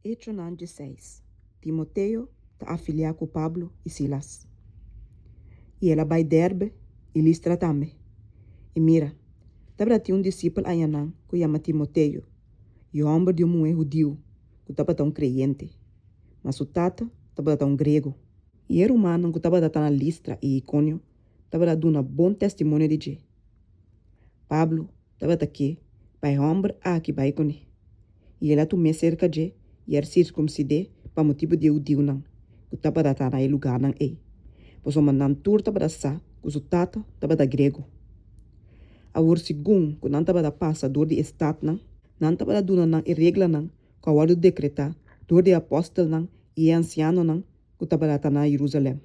Hechos 16. Timoteo está afiliado com Pablo e Silas. E ela vai Derbe e Listra também. E mira, estava tinha discípulo ainda que chama Timoteo. E o homem de mulher judeu, que estava creyente. Mas o tata estava grego. E era humano que estava na Listra e Icônio, estava dando um bom testemunho de Deus. Pablo estava aqui, para o homem aqui vai com ele. E ela tomou cerca de e era circuncidado para motivo de judeu não, que estava na lugar não é. Pois uma não tur estava sa, que o tata estava grego. A o segundo que não estava passador de estado não estava dando não e regra não, que a hora decretar, dor de apóstolo não e anciano não, que estava na Jerusalém.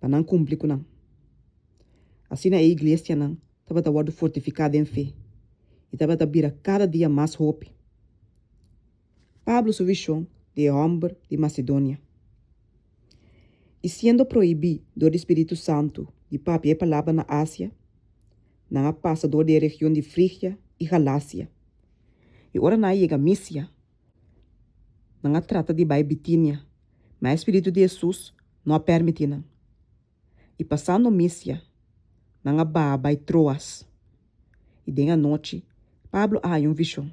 Para não cumprir com não. Assim a igreja não estava fortificada em fé. E estava a cada dia mais hope. Pablo su visión de hombre de Macedonia. E sendo proibido do Espírito Santo de papel palavra na Ásia, não passa da região de Frígia e Galácia. E ora não chega a Mísia, não trata de Bitínia, mas o Espírito de Jesus não permite não. E passando Mísia, não vai Troas. E de noite, Pablo há visão.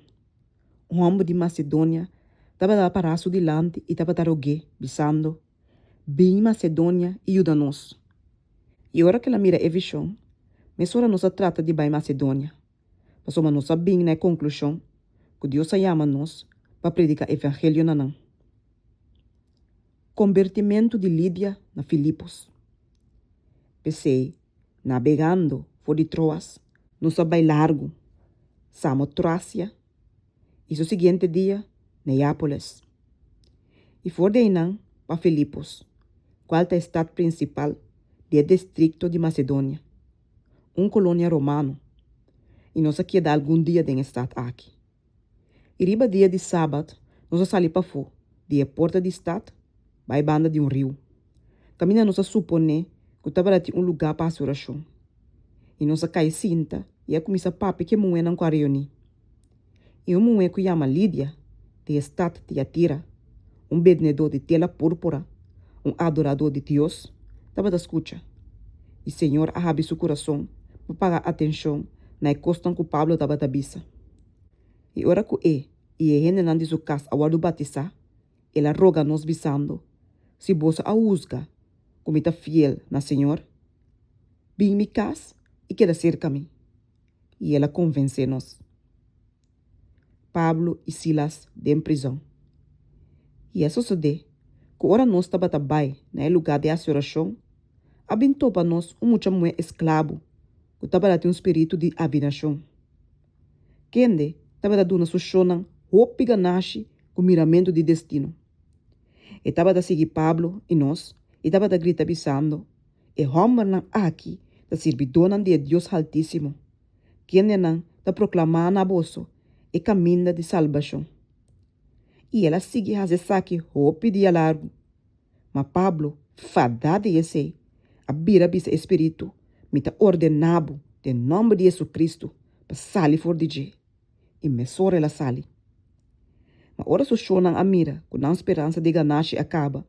Um homem de Macedônia estava a parar delante e estava a rogar, dizendo, bem Macedônia e ajuda-nos. E ora que ela mira a visão, mas ora nos trata de bem Macedônia. Mas uma nossa bem na conclusão, que Deus chama-nos para predicar o evangelho na não. Convertimento de Lídia na Filipos. Pensei, navegando por de Troas, nos vai largo, Samotrácia, e o seguinte dia, Neápolis. E for de Inã para Filipos, qual é a estado principal do distrito de Macedônia, colônia romano, e nós queda algum dia de estado aqui. E riba dia de sábado, nós saímos para fora, de porta de estado, vai banda de rio. Caminha nós supone que estava um lugar para a oração. E nós cai cinta e a começa papi que moe não reuni. E moe que chama Lídia, de estado de Atira, vendedor de tela púrpura, adorador de Deus, estava a escuta. E o Senhor abre seu coração para pagar atenção na costa que Pablo estava a bisa. E ora que e gente não diz o caso a do batizar, ela roga nos bisando, se você a usga, como está fiel na Senhor, bem me cas e queda cerca mim. E ela convence-nos. Pablo e Silas de prisão. E isso sucede, que ora nós estava também no lugar de oração, abençoou para nós muito escravo, que estava a um espírito de abinação. Quem estava dando sua chona, roupa ganache, com miramento de destino. E estava a seguir Pablo e nós, e estava a gritar bisando, e homem não aqui, da servidona de Deus Altíssimo, quem não está proclamando a bolso, e caminho de salvação. E ela sigue a saque roupa de largo. Mas Pablo, fadado de esse, a bira bisa espírito, me está ordenado, de nome de Jesus Cristo, para sair fora de Deus. E me sora ela sali. Mas ora so shonan a mira, com a esperança de ganache acaba.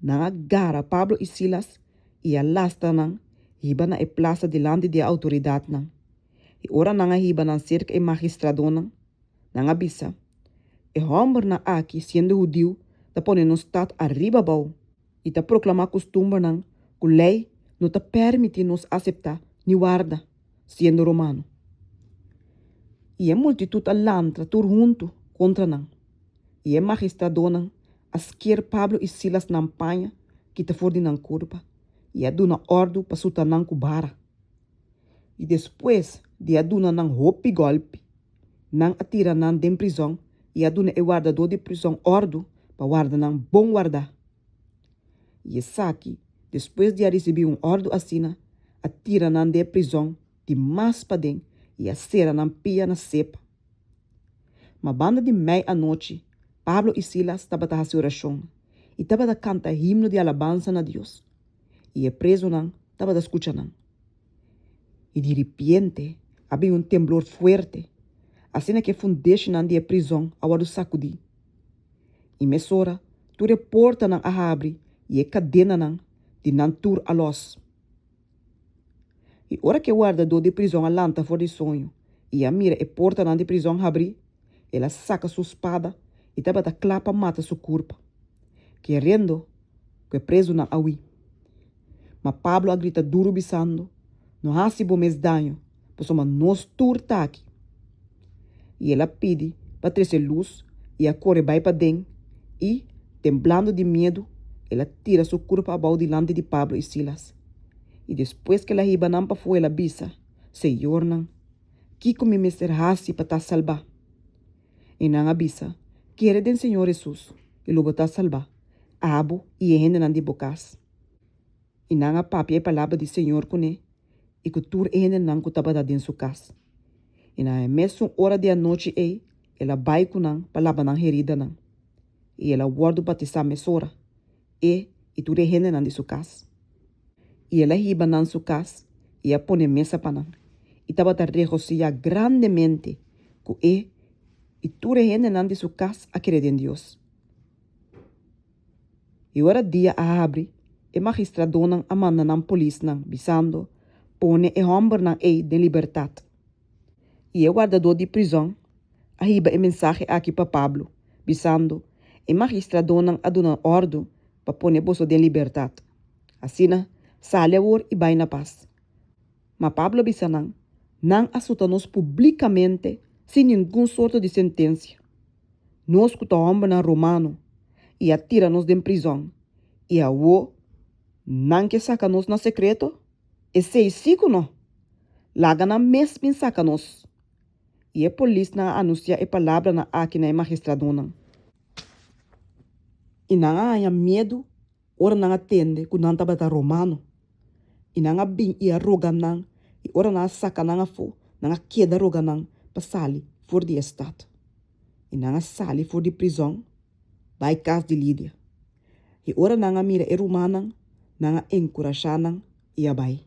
Não agarra Pablo e Silas, e a lasta não, hiba na e plaza delante de autoridade não. E ora não hiba na cerca e magistrado não abisa. E homem na aqui, sendo judeu, da pone no estado arriba bau, e da proclamar costume não, que lei não te permite nos aceitar, ni guarda, sendo romano. E a multitud alantra tur junto contra não. E a magistrado não, asquer Pablo e Silas na panha, que te for de não curva, e a duna ordo para suta não cubara. E depois de a duna não roupa e golpe, não atira não de prisão, e a duna é guardador de prisão ordo, para guardar não bom guardar. E essa aqui, depois de receber ordo assina, atira não de prisão, de mais para dentro, e a cera não pia na cepa. Mas banda de meia-noite, Pablo e Silas estavam a fazer oração, e estavam a cantar himno de alabança a Deus. E o preso não estava a escutar não. E de repente, havia temblor forte, assim que fundeixe não de prisão, a hora do sacudi. Imesora, tu reporta ng ahabri e cadena ng dinantur alos. E ora que guardador de prisão alanta for de sonho, e a mira e porta de prisão abri, ela saca sua espada e tabata clapa mata sua corpo. Querendo que preso na awi. Mas Pablo grita duro bisando, não há se bom danho, pois uma nos turta aqui. E ela pede para trazer luz e a corre vai para dentro e, temblando de medo, ela tira seu corpo abaixo delante de Pablo e Silas. E depois que ela riba não para fora, ela bisa, Senhor não, que come me serhasi para ta salvar. E não avisa, quer den Senhor Jesus, e logo ta salvar, abo e rende não de bocas. E não a papi a palavra de Senhor com ele, e que tur rende não que tava dentro sua casa. E na mesma hora da noite ela vai com não para lavar não herida não. E ela guarda para te mesora, e tur rende não de sua casa. E ela riba não sua casa, e a põe mesa para não. E tava a regocija grandemente, que e tu rende não de sua casa a crer em Deus. E ora dia a abre, e magistrado não amanda não polícia não, bisando, põe e homem não de liberdade. E o guardador de prisão, a riba e mensagem aqui para Pablo, bisando, e magistrado não aduna ordem para pôr bolso de liberdade. Assim, sale a e vai na paz. Mas Pablo bisanang, não assusta-nos publicamente, sem nenhum sorte de sentença. Nós que homem na romano, e atira-nos de prisão, e a não que saca-nos na secreto, e sei sigo não, laga na mesma saca-nos. E a polícia na anuncia a palavra na aqui na magistrado não. E não há medo, ora não atende, que não estava romano. E não há bem e a roga não, e ora não saca não fo, não há queda roga não, para sair for de estado. E não há sair for de prisão, vai casa de Lídia. E ora não há mira e romana, não há encorajar não, e a vai.